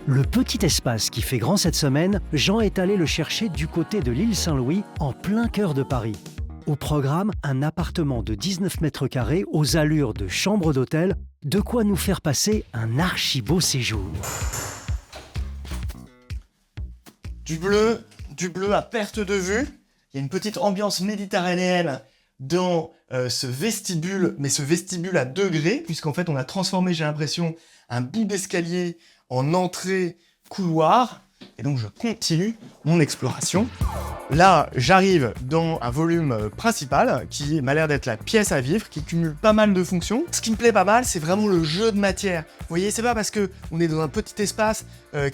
Le petit espace qui fait grand cette semaine, Jean est allé le chercher du côté de l'île Saint-Louis, en plein cœur de Paris. Au programme, un appartement de 19 mètres carrés aux allures de chambre d'hôtel, de quoi nous faire passer un archi-beau séjour. Du bleu à perte de vue. Il y a une petite ambiance méditerranéenne dans ce vestibule, mais ce vestibule à degrés, puisqu'en fait on a transformé, j'ai l'impression, un bout d'escalier en entrée couloir. Et donc je continue mon exploration. Là, j'arrive dans un volume principal qui m'a l'air d'être la pièce à vivre, qui cumule pas mal de fonctions. Ce qui me plaît pas mal, c'est vraiment le jeu de matière. Vous voyez, c'est pas parce qu'on est dans un petit espace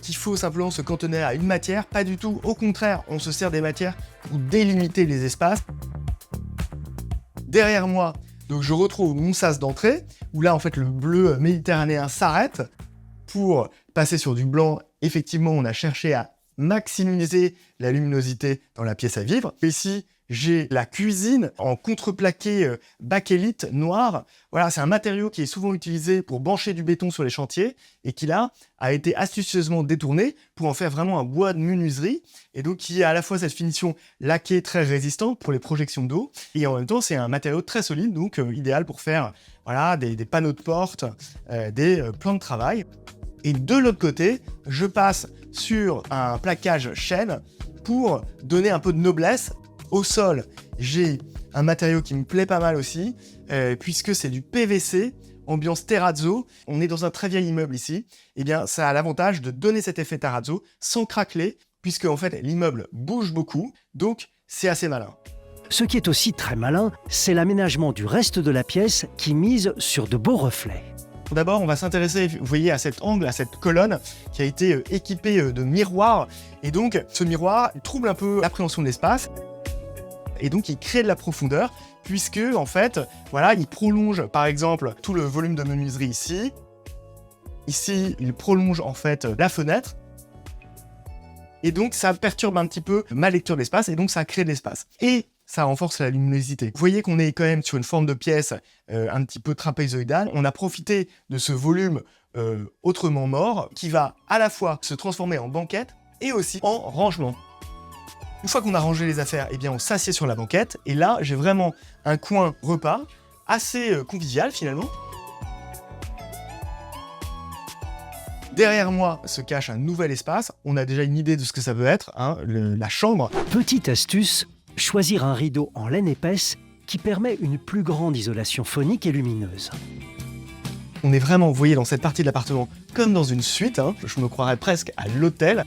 qu'il faut simplement se cantonner à une matière, pas du tout. Au contraire, on se sert des matières pour délimiter les espaces. Derrière moi, donc je retrouve mon sas d'entrée, où là, en fait, le bleu méditerranéen s'arrête pour passer sur du blanc. Effectivement, on a cherché à maximiser la luminosité dans la pièce à vivre. Ici, j'ai la cuisine en contreplaqué bakélite noir. Voilà, c'est un matériau qui est souvent utilisé pour bancher du béton sur les chantiers et qui, là, a été astucieusement détourné pour en faire vraiment un bois de menuiserie et donc qui a à la fois cette finition laquée très résistante pour les projections d'eau et en même temps, c'est un matériau très solide, donc idéal pour faire voilà, des panneaux de porte, des plans de travail. Et de l'autre côté, je passe sur un plaquage chêne pour donner un peu de noblesse. Au sol, j'ai un matériau qui me plaît pas mal aussi, puisque c'est du PVC, ambiance terrazzo. On est dans un très vieil immeuble ici. Eh bien, ça a l'avantage de donner cet effet terrazzo sans craqueler, puisque en fait, l'immeuble bouge beaucoup, donc c'est assez malin. Ce qui est aussi très malin, c'est l'aménagement du reste de la pièce qui mise sur de beaux reflets. D'abord, on va s'intéresser, vous voyez, à cet angle, à cette colonne qui a été équipée de miroirs. Et donc, ce miroir trouble un peu l'appréhension de l'espace. Et donc, il crée de la profondeur, puisque, en fait, voilà, il prolonge, par exemple, tout le volume de menuiserie ici. Ici, il prolonge, en fait, la fenêtre. Et donc, ça perturbe un petit peu ma lecture de l'espace, et donc, ça crée de l'espace. Et ça renforce la luminosité. Vous voyez qu'on est quand même sur une forme de pièce un petit peu trapézoïdale. On a profité de ce volume autrement mort qui va à la fois se transformer en banquette et aussi en rangement. Une fois qu'on a rangé les affaires, eh bien on s'assied sur la banquette et là j'ai vraiment un coin repas assez convivial finalement. Derrière moi se cache un nouvel espace. On a déjà une idée de ce que ça peut être, hein, la chambre. Petite astuce, choisir un rideau en laine épaisse qui permet une plus grande isolation phonique et lumineuse. On est vraiment, vous voyez, dans cette partie de l'appartement comme dans une suite, hein, je me croirais presque à l'hôtel.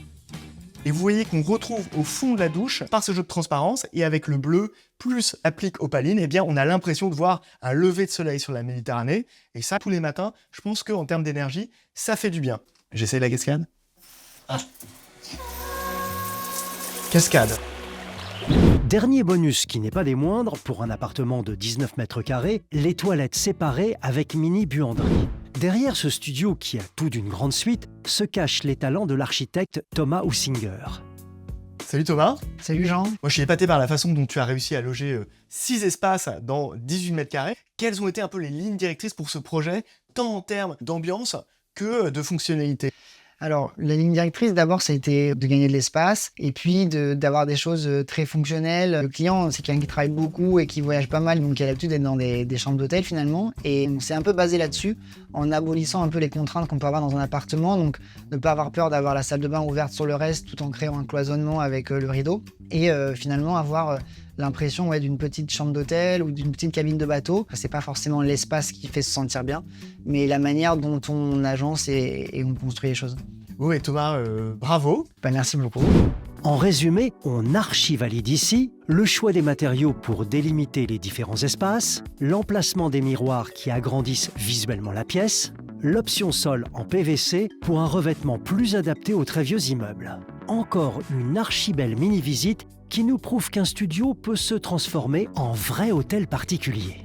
Et vous voyez qu'on retrouve au fond de la douche, par ce jeu de transparence, et avec le bleu plus applique opaline, eh bien on a l'impression de voir un lever de soleil sur la Méditerranée. Et ça, tous les matins, je pense qu'en termes d'énergie, ça fait du bien. J'essaye la cascade. Ah. Cascade. Dernier bonus qui n'est pas des moindres, pour un appartement de 19 mètres carrés, les toilettes séparées avec mini-buanderie. Derrière ce studio qui a tout d'une grande suite, se cachent les talents de l'architecte Thomas Housinger. Salut Thomas. Salut Jean. Moi je suis épaté par la façon dont tu as réussi à loger 6 espaces dans 18 mètres carrés. Quelles ont été un peu les lignes directrices pour ce projet, tant en termes d'ambiance que de fonctionnalité ? Alors, la ligne directrice, d'abord, ça a été de gagner de l'espace et puis d'avoir des choses très fonctionnelles. Le client, c'est quelqu'un qui travaille beaucoup et qui voyage pas mal, donc il a l'habitude d'être dans des chambres d'hôtel finalement. Et on s'est un peu basé là-dessus, en abolissant un peu les contraintes qu'on peut avoir dans un appartement. Donc, ne pas avoir peur d'avoir la salle de bain ouverte sur le reste, tout en créant un cloisonnement avec le rideau. Et finalement, avoir l'impression d'une petite chambre d'hôtel ou d'une petite cabine de bateau. C'est pas forcément l'espace qui fait se sentir bien, mais la manière dont on agence et on construit les choses. Oui, Thomas, bravo. Merci beaucoup. En résumé, on archivalide ici le choix des matériaux pour délimiter les différents espaces, l'emplacement des miroirs qui agrandissent visuellement la pièce, l'option sol en PVC pour un revêtement plus adapté aux très vieux immeubles. Encore une archi-belle mini-visite qui nous prouve qu'un studio peut se transformer en vrai hôtel particulier.